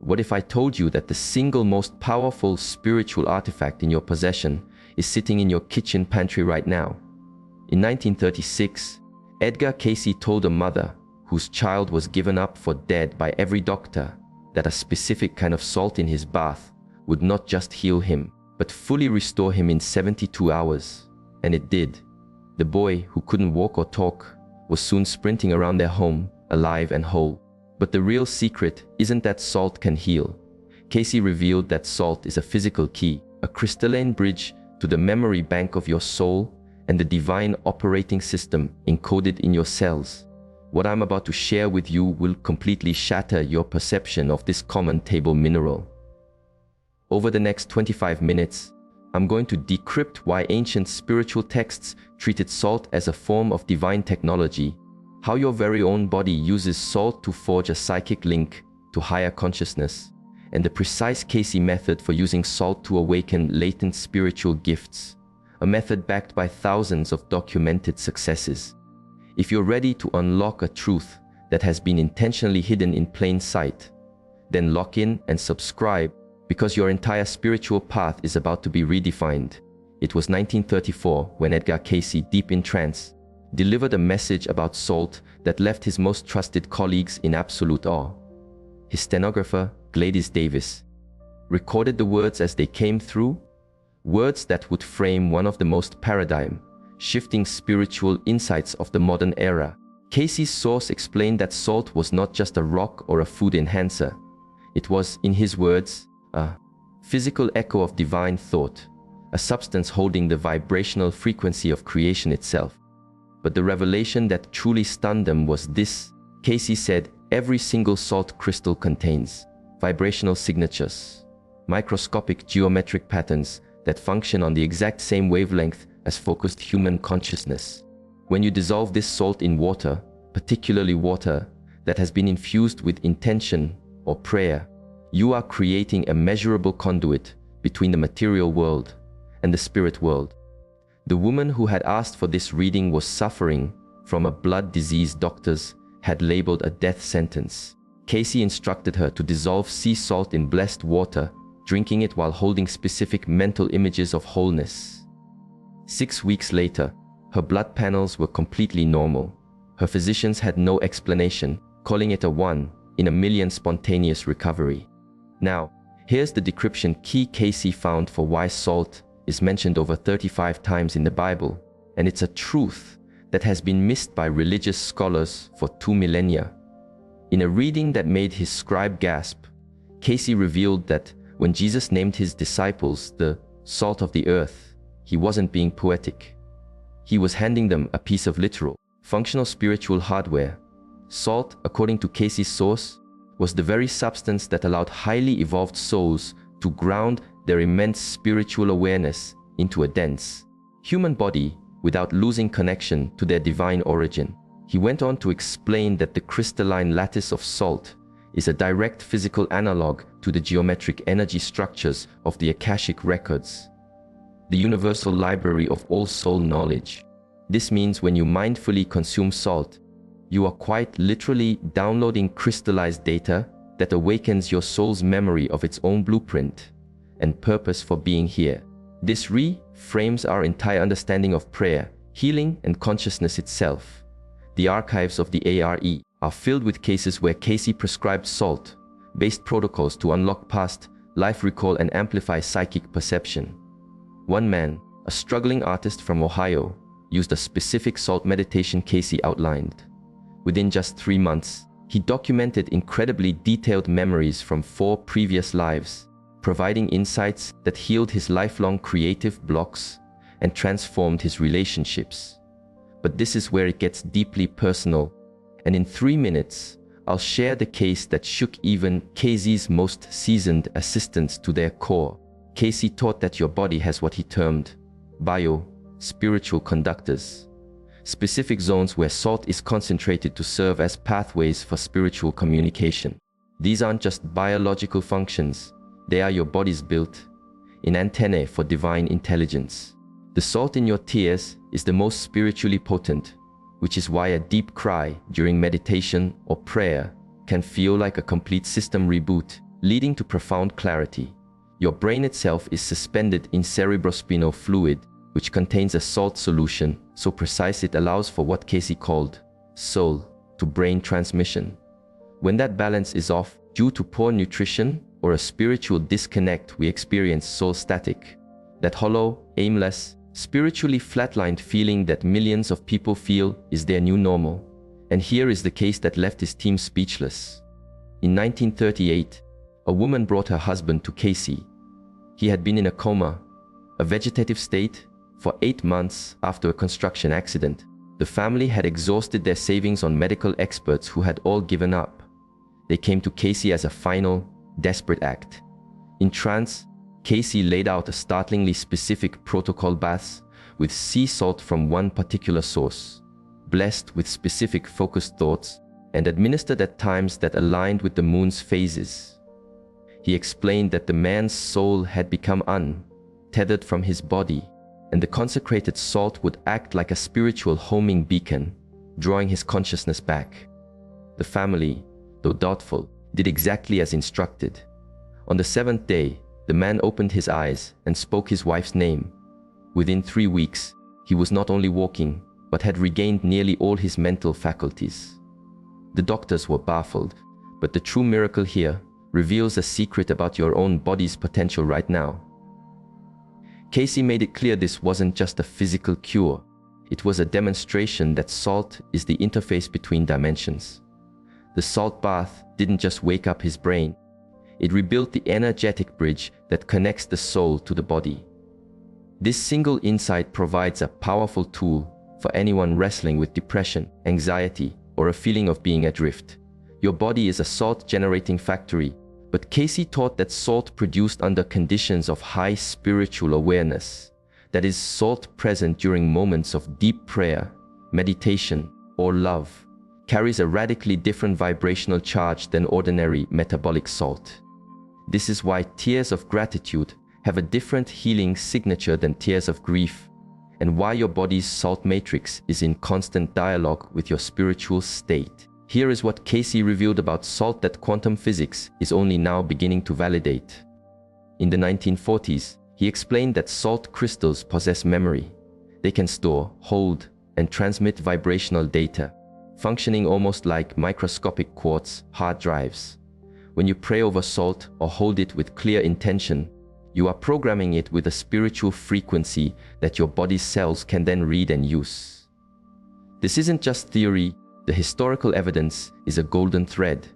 What if I told you that the single most powerful spiritual artifact in your possession is sitting in your kitchen pantry right now? In 1936, Edgar Cayce told a mother whose child was given up for dead by every doctor that a specific kind of salt in his bath would not just heal him, but fully restore him in 72 hours. And it did. The boy, who couldn't walk or talk, was soon sprinting around their home, alive and whole. But the real secret isn't that salt can heal. Cayce revealed that salt is a physical key, a crystalline bridge to the memory bank of your soul and the divine operating system encoded in your cells. What I'm about to share with you will completely shatter your perception of this common table mineral. Over the next 25 minutes, I'm going to decrypt why ancient spiritual texts treated salt as a form of divine technology, how your very own body uses salt to forge a psychic link to higher consciousness, and the precise Cayce method for using salt to awaken latent spiritual gifts, a method backed by thousands of documented successes. If you're ready to unlock a truth that has been intentionally hidden in plain sight, then lock in and subscribe, because your entire spiritual path is about to be redefined. It was 1934 when Edgar Cayce, deep in trance, delivered a message about salt that left his most trusted colleagues in absolute awe. His stenographer, Gladys Davis, recorded the words as they came through, words that would frame one of the most paradigm-shifting spiritual insights of the modern era. Cayce's source explained that salt was not just a rock or a food enhancer. It was, in his words, a physical echo of divine thought, a substance holding the vibrational frequency of creation itself. But the revelation that truly stunned them was this. Cayce said every single salt crystal contains vibrational signatures, microscopic geometric patterns that function on the exact same wavelength as focused human consciousness. When you dissolve this salt in water, particularly water that has been infused with intention or prayer, you are creating a measurable conduit between the material world and the spirit world. The woman who had asked for this reading was suffering from a blood disease doctors had labeled a death sentence. Cayce instructed her to dissolve sea salt in blessed water, drinking it while holding specific mental images of wholeness. 6 weeks later, her blood panels were completely normal. Her physicians had no explanation, calling it a 1 in a million spontaneous recovery. Now, here's the decryption key Cayce found for why salt is mentioned over 35 times in the Bible, and it's a truth that has been missed by religious scholars for 2 millennia. In a reading that made his scribe gasp, Cayce revealed that when Jesus named his disciples the salt of the earth, he wasn't being poetic. He was handing them a piece of literal, functional spiritual hardware. Salt, according to Cayce's source, was the very substance that allowed highly evolved souls to ground their immense spiritual awareness into a dense human body without losing connection to their divine origin. He went on to explain that the crystalline lattice of salt is a direct physical analog to the geometric energy structures of the Akashic records, the universal library of all soul knowledge. This means when you mindfully consume salt, you are quite literally downloading crystallized data that awakens your soul's memory of its own blueprint and purpose for being here. This reframes our entire understanding of prayer, healing, and consciousness itself. The archives of the ARE are filled with cases where Cayce prescribed salt-based protocols to unlock past life recall and amplify psychic perception. One man, a struggling artist from Ohio, used a specific salt meditation Cayce outlined. Within just 3 months, he documented incredibly detailed memories from 4 previous lives, providing insights that healed his lifelong creative blocks and transformed his relationships. But this is where it gets deeply personal, and in 3 minutes, I'll share the case that shook even Cayce's most seasoned assistants to their core. Cayce taught that your body has what he termed bio-spiritual conductors, specific zones where salt is concentrated to serve as pathways for spiritual communication. These aren't just biological functions, they are your body's built-in antennae for divine intelligence. The salt in your tears is the most spiritually potent, which is why a deep cry during meditation or prayer can feel like a complete system reboot. leading to profound clarity. Your brain itself is suspended in cerebrospinal fluid, which contains a salt solution, so precise it allows for what Casey called soul-to-brain transmission. When that balance is off, due to poor nutrition or a spiritual disconnect, we experience soul static. That hollow, aimless, spiritually flatlined feeling that millions of people feel is their new normal. And here is the case that left his team speechless. In 1938, a woman brought her husband to Casey. He had been in a coma, a vegetative state, for 8 months after a construction accident. The family had exhausted their savings on medical experts who had all given up. They came to Casey as a final, desperate act. In trance, Casey laid out a startlingly specific protocol: baths with sea salt from one particular source, blessed with specific focused thoughts, and administered at times that aligned with the moon's phases. He explained that the man's soul had become untethered from his body, and the consecrated salt would act like a spiritual homing beacon, drawing his consciousness back. The family, though doubtful, did exactly as instructed. On the 7th day, the man opened his eyes and spoke his wife's name. Within 3 weeks, he was not only walking, but had regained nearly all his mental faculties. The doctors were baffled, but the true miracle here reveals a secret about your own body's potential right now. Casey made it clear this wasn't just a physical cure. It was a demonstration that salt is the interface between dimensions. The salt bath didn't just wake up his brain. It rebuilt the energetic bridge that connects the soul to the body. This single insight provides a powerful tool for anyone wrestling with depression, anxiety, or a feeling of being adrift. Your body is a salt-generating factory, but Casey taught that salt produced under conditions of high spiritual awareness, that is, salt present during moments of deep prayer, meditation, or love, carries a radically different vibrational charge than ordinary metabolic salt. This is why tears of gratitude have a different healing signature than tears of grief, and why your body's salt matrix is in constant dialogue with your spiritual state. Here is what Casey revealed about salt that quantum physics is only now beginning to validate. In the 1940s, he explained that salt crystals possess memory. They can store, hold, and transmit vibrational data, functioning almost like microscopic quartz hard drives. When you pray over salt or hold it with clear intention, you are programming it with a spiritual frequency that your body's cells can then read and use. This isn't just theory. The historical evidence is a golden thread.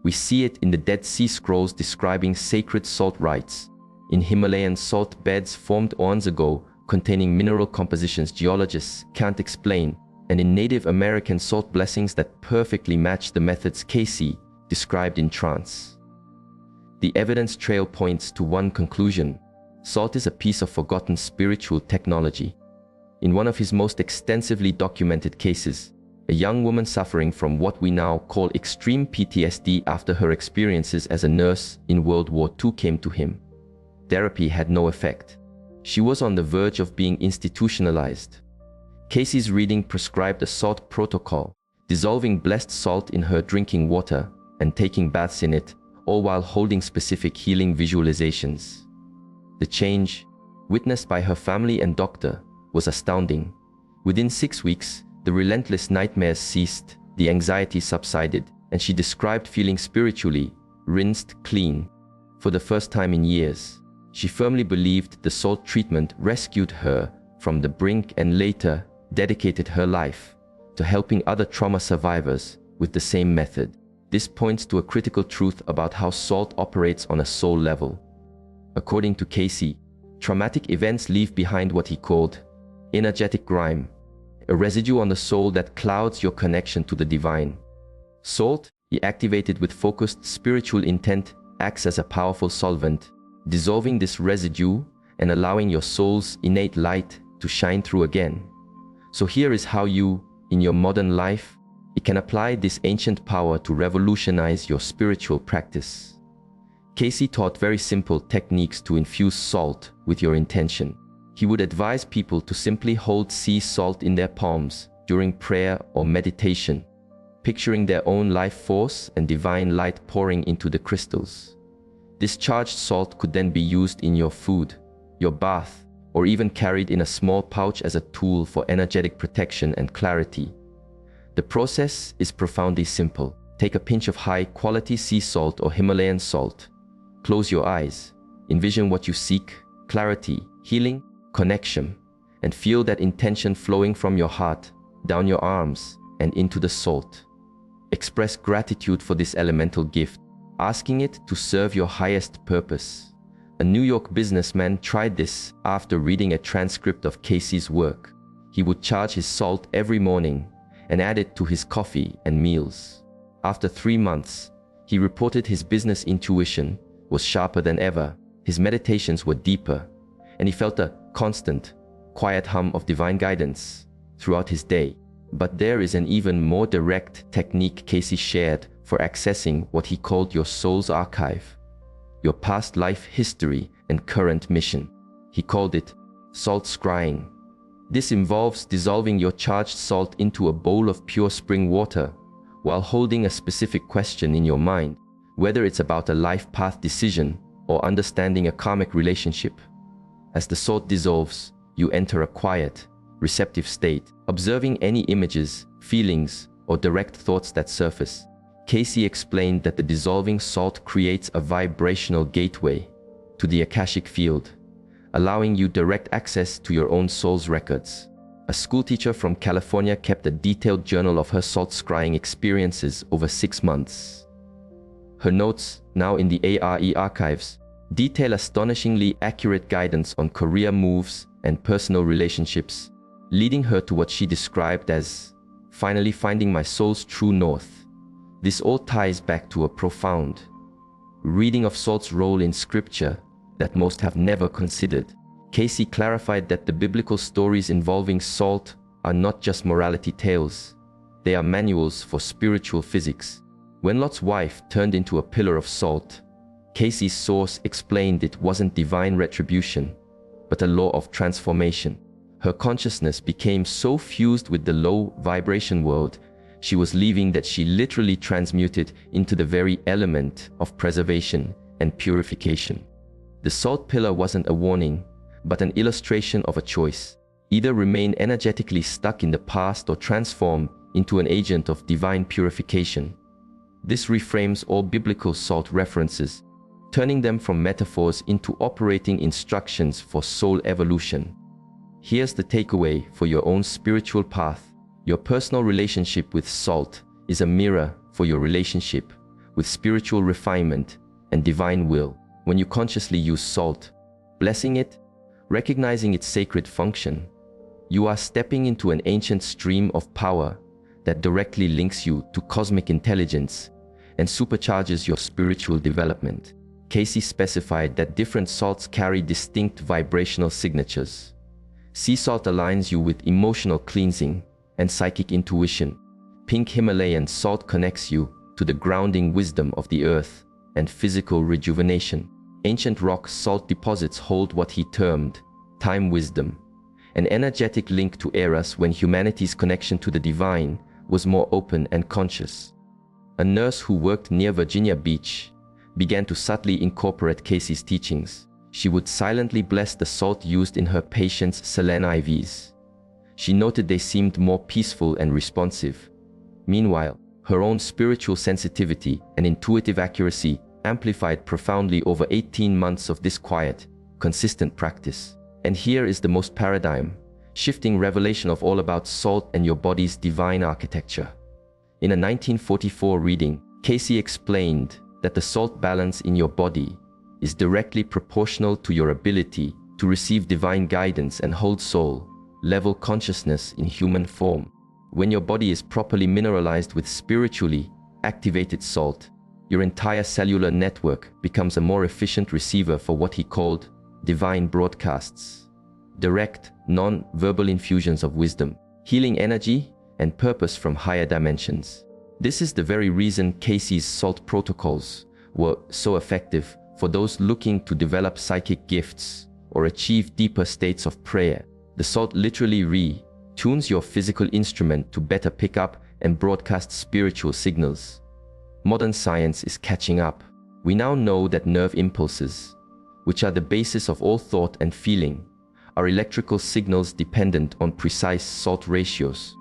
We see it in the Dead Sea Scrolls describing sacred salt rites, in Himalayan salt beds formed eons ago containing mineral compositions geologists can't explain, and in Native American salt blessings that perfectly match the methods Casey described in trance. The evidence trail points to one conclusion: salt is a piece of forgotten spiritual technology. In one of his most extensively documented cases, a young woman suffering from what we now call extreme PTSD after her experiences as a nurse in World War II came to him. Therapy had no effect. She was on the verge of being institutionalized. Casey's reading prescribed a salt protocol, dissolving blessed salt in her drinking water and taking baths in it, all while holding specific healing visualizations. The change, witnessed by her family and doctor, was astounding. Within 6 weeks, the relentless nightmares ceased, the anxiety subsided, and she described feeling spiritually rinsed clean. For the first time in years, she firmly believed the salt treatment rescued her from the brink and later dedicated her life to helping other trauma survivors with the same method. This points to a critical truth about how salt operates on a soul level. According to Casey, traumatic events leave behind what he called energetic grime, a residue on the soul that clouds your connection to the divine. Salt, activated with focused spiritual intent, acts as a powerful solvent, dissolving this residue and allowing your soul's innate light to shine through again. So here is how you, in your modern life, can apply this ancient power to revolutionize your spiritual practice. Casey taught very simple techniques to infuse salt with your intention. He would advise people to simply hold sea salt in their palms during prayer or meditation, picturing their own life force and divine light pouring into the crystals. This charged salt could then be used in your food, your bath, or even carried in a small pouch as a tool for energetic protection and clarity. The process is profoundly simple. Take a pinch of high-quality sea salt or Himalayan salt. Close your eyes. Envision what you seek: clarity, healing, connection, and feel that intention flowing from your heart, down your arms, and into the salt. Express gratitude for this elemental gift, asking it to serve your highest purpose. A New York businessman tried this after reading a transcript of Casey's work. He would charge his salt every morning and add it to his coffee and meals. After 3 months, he reported his business intuition was sharper than ever, his meditations were deeper, and he felt a constant, quiet hum of divine guidance throughout his day. But there is an even more direct technique Casey shared for accessing what he called your soul's archive, your past life history and current mission. He called it salt scrying. This involves dissolving your charged salt into a bowl of pure spring water while holding a specific question in your mind, whether it's about a life path decision or understanding a karmic relationship. As the salt dissolves, you enter a quiet, receptive state, observing any images, feelings, or direct thoughts that surface. Casey explained that the dissolving salt creates a vibrational gateway to the Akashic field, allowing you direct access to your own soul's records. A schoolteacher from California kept a detailed journal of her salt scrying experiences over 6 months. Her notes, now in the ARE archives, detail astonishingly accurate guidance on career moves and personal relationships, leading her to what she described as finally finding my soul's true north. This all ties back to a profound reading of salt's role in scripture that most have never considered. Casey clarified that the biblical stories involving salt are not just morality tales, they are manuals for spiritual physics. When Lot's wife turned into a pillar of salt, Casey's source explained it wasn't divine retribution, but a law of transformation. Her consciousness became so fused with the low vibration world she was leaving that she literally transmuted into the very element of preservation and purification. The salt pillar wasn't a warning, but an illustration of a choice: either remain energetically stuck in the past or transform into an agent of divine purification. This reframes all biblical salt references, turning them from metaphors into operating instructions for soul evolution. Here's the takeaway for your own spiritual path. Your personal relationship with salt is a mirror for your relationship with spiritual refinement and divine will. When you consciously use salt, blessing it, recognizing its sacred function, you are stepping into an ancient stream of power that directly links you to cosmic intelligence and supercharges your spiritual development. Casey specified that different salts carry distinct vibrational signatures. Sea salt aligns you with emotional cleansing and psychic intuition. Pink Himalayan salt connects you to the grounding wisdom of the earth and physical rejuvenation. Ancient rock salt deposits hold what he termed time wisdom, an energetic link to eras when humanity's connection to the divine was more open and conscious. A nurse who worked near Virginia Beach began to subtly incorporate Casey's teachings. She would silently bless the salt used in her patients' saline IVs. She noted they seemed more peaceful and responsive. Meanwhile, her own spiritual sensitivity and intuitive accuracy amplified profoundly over 18 months of this quiet, consistent practice. And here is the most paradigm-shifting revelation of all about salt and your body's divine architecture. In a 1944 reading, Casey explained that the salt balance in your body is directly proportional to your ability to receive divine guidance and hold soul-level consciousness in human form. When your body is properly mineralized with spiritually activated salt, your entire cellular network becomes a more efficient receiver for what he called divine broadcasts, direct, non-verbal infusions of wisdom, healing energy, and purpose from higher dimensions. This is the very reason Casey's salt protocols were so effective for those looking to develop psychic gifts or achieve deeper states of prayer. The salt literally tunes your physical instrument to better pick up and broadcast spiritual signals. Modern science is catching up. We now know that nerve impulses, which are the basis of all thought and feeling, are electrical signals dependent on precise salt ratios.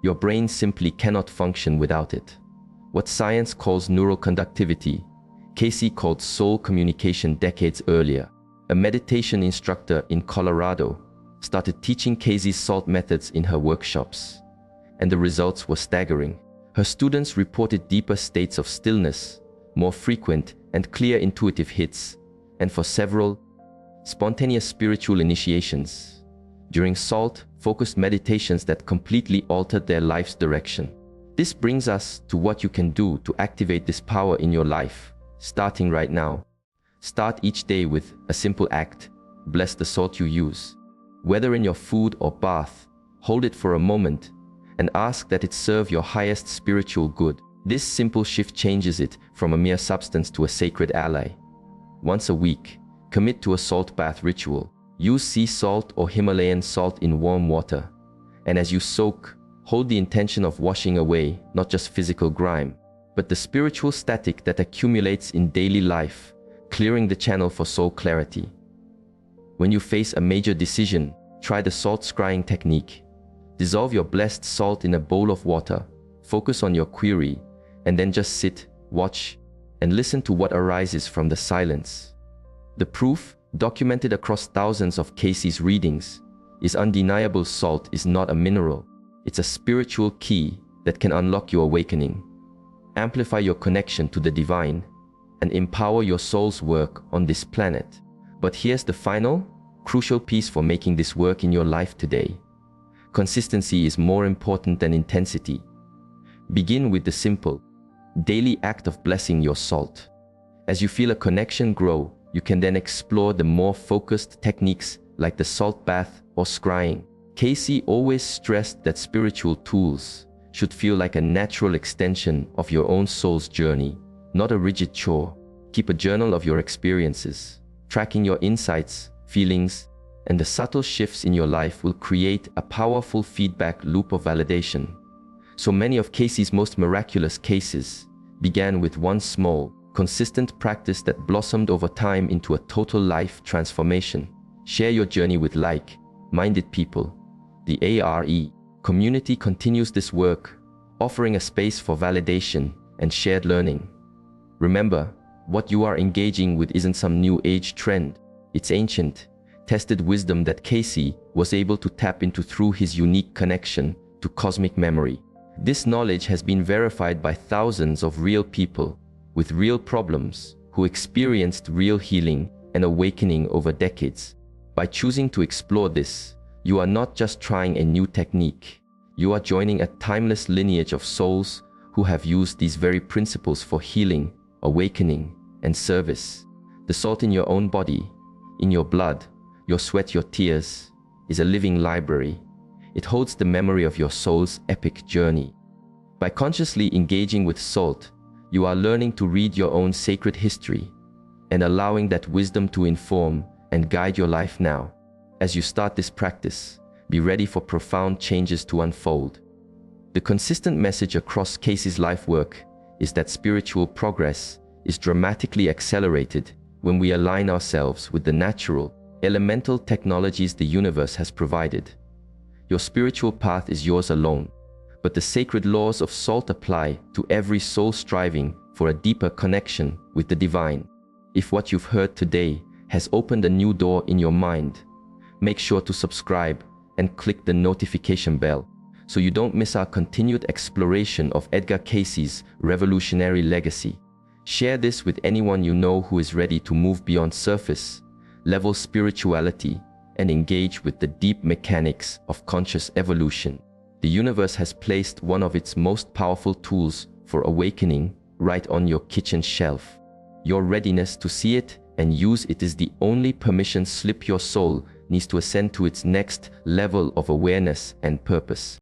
Your brain simply cannot function without it. What science calls neural conductivity, Casey called soul communication decades earlier. A meditation instructor in Colorado started teaching Casey's salt methods in her workshops, and the results were staggering. Her students reported deeper states of stillness, more frequent and clear intuitive hits, and for several, spontaneous spiritual initiations during salt-focused meditations that completely altered their life's direction. This brings us to what you can do to activate this power in your life, starting right now. Start each day with a simple act: bless the salt you use. Whether in your food or bath, hold it for a moment and ask that it serve your highest spiritual good. This simple shift changes it from a mere substance to a sacred ally. Once a week, commit to a salt bath ritual. Use sea salt or Himalayan salt in warm water, and as you soak, hold the intention of washing away not just physical grime, but the spiritual static that accumulates in daily life, clearing the channel for soul clarity. When you face a major decision, try the salt scrying technique. Dissolve your blessed salt in a bowl of water, focus on your query, and then just sit, watch, and listen to what arises from the silence. The proof, documented across thousands of Casey's readings, is undeniable. Salt is not a mineral. It's a spiritual key that can unlock your awakening, amplify your connection to the divine, and empower your soul's work on this planet. But here's the final, crucial piece for making this work in your life today. Consistency is more important than intensity. Begin with the simple, daily act of blessing your salt. As you feel a connection grow, you can then explore the more focused techniques like the salt bath or scrying. Casey always stressed that spiritual tools should feel like a natural extension of your own soul's journey, not a rigid chore. Keep a journal of your experiences. Tracking your insights, feelings, and the subtle shifts in your life will create a powerful feedback loop of validation. So many of Casey's most miraculous cases began with one small, consistent practice that blossomed over time into a total life transformation. Share your journey with like-minded people. The ARE community continues this work, offering a space for validation and shared learning. Remember, what you are engaging with isn't some new age trend. It's ancient, tested wisdom that Casey was able to tap into through his unique connection to cosmic memory. This knowledge has been verified by thousands of real people with real problems who experienced real healing and awakening over decades. By choosing to explore this, you are not just trying a new technique. You are joining a timeless lineage of souls who have used these very principles for healing, awakening, and service. The salt in your own body, in your blood, your sweat, your tears, is a living library. It holds the memory of your soul's epic journey. By consciously engaging with salt, you are learning to read your own sacred history and allowing that wisdom to inform and guide your life now. As you start this practice, be ready for profound changes to unfold. The consistent message across Casey's life work is that spiritual progress is dramatically accelerated when we align ourselves with the natural, elemental technologies the universe has provided. Your spiritual path is yours alone, but the sacred laws of salt apply to every soul striving for a deeper connection with the divine. If what you've heard today has opened a new door in your mind, make sure to subscribe and click the notification bell so you don't miss our continued exploration of Edgar Casey's revolutionary legacy. Share this with anyone you know who is ready to move beyond surface-level spirituality and engage with the deep mechanics of conscious evolution. The universe has placed one of its most powerful tools for awakening right on your kitchen shelf. Your readiness to see it and use it is the only permission slip your soul needs to ascend to its next level of awareness and purpose.